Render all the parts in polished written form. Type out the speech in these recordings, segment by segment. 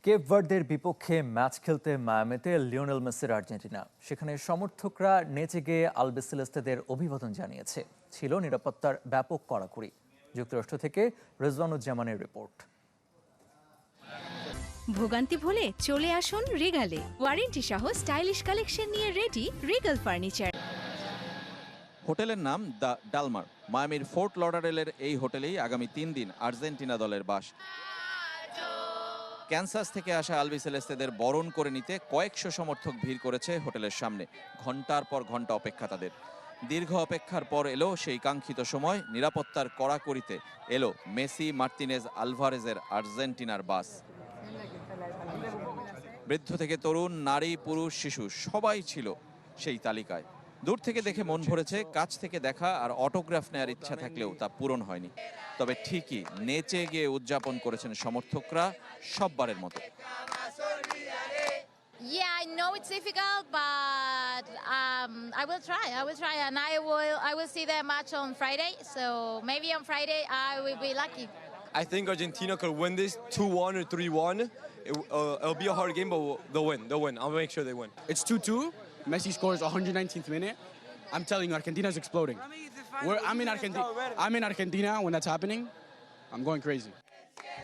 Cape ভার্দের বিপক্ষে match খেলতে মায়ামিতে Lionel মেসির আর্জেন্টিনা। সেখানে সমর্থকরা নেচে গিয়ে আলবিসেলেস্তেদের অভিবাদন জানিয়েছে। ছিল নিরাপত্তার ব্যাপক কড়াকড়ি। যুক্তরাষ্ট্র থেকে রেজওয়ানুজ্জামানের রিপোর্ট। ভোগান্তি ভুলে চলে আসুন রিগালে। ওয়ারেন্টি সহ স্টাইলিশ কালেকশন নিয়ে রেডি রিগাল ফার্নিচার। হোটেলের নাম দ্য ডালমার। মায়ামির ফোর্ট লডারেলের এই হোটেলেই আগামী 3 দিন আর্জেন্টিনা দলের বাস। ক্যানসাস থেকে আসা আলবিসেলেস্তেদের বরণ করে নিতে কয়েকশো সমর্থক ভিড় করেছে হোটেলের সামনে। ঘন্টার পর ঘন্টা অপেক্ষা তাদের। দীর্ঘ অপেক্ষার পর এলো সেই কাঙ্ক্ষিত সময়। নিরাপত্তার কড়াকড়িতে এলো মেসি, মার্তিনেজ, আলভারেজের আর্জেন্টিনার বাস। বৃদ্ধ থেকে তরুণ, নারী, পুরুষ, শিশু সবাই ছিল সেই তালিকায়। দূর থেকে দেখে মন ভরেছে, কাছ থেকে দেখা আর অটোগ্রাফ নেওয়ার ইচ্ছা থাকলেও তা পূরণ হয়নি। তবে ঠিকই নেচে গিয়ে উদযাপন করেছেন সমর্থকরা সববারের মতো। Yeah, I know it's difficult, but I will try. And I will see the match on Friday. So maybe on Friday I will be lucky. I think Argentina could win this 2-1 or 3-1. It'll be a hard game, but they'll win. They'll win. I'll make sure they win. It's 2-2. Messi scores 119th minute. I'm telling you, Argentina's exploding. I'm in Argentina when that's happening. I'm going crazy.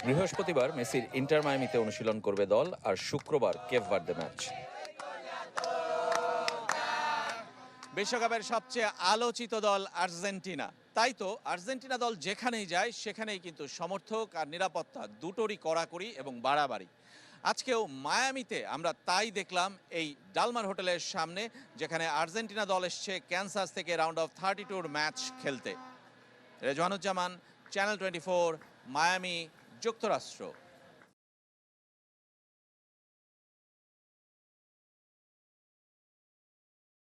বৃহস্পতিবার মেসির inter মায়ামিতে অনুশীলন করবে দল, আর শুক্রবার Cape Verde match. বিশ্বকাপের সবচেয়ে আলোচিত দল আর্জেন্টিনা। তাই তো আর্জেন্টিনা দল যেখানেই যায় সেখানেই কিন্তু সমর্থক আর নিরাপত্তা দুটোরই কড়াকড়ি এবং বাড়াবাড়ি। আজকেও মায়ামিতে আমরা তাই দেখলাম, এই ডালমার হোটেলের সামনে, যেখানে আর্জেন্টিনা দল এসছে ক্যানসাস থেকে রাউন্ড অফ 32 ম্যাচ খেলতে। রেজওয়ানুজ্জামান, চ্যানেল 24, মায়ামি, যুক্তরাষ্ট্র।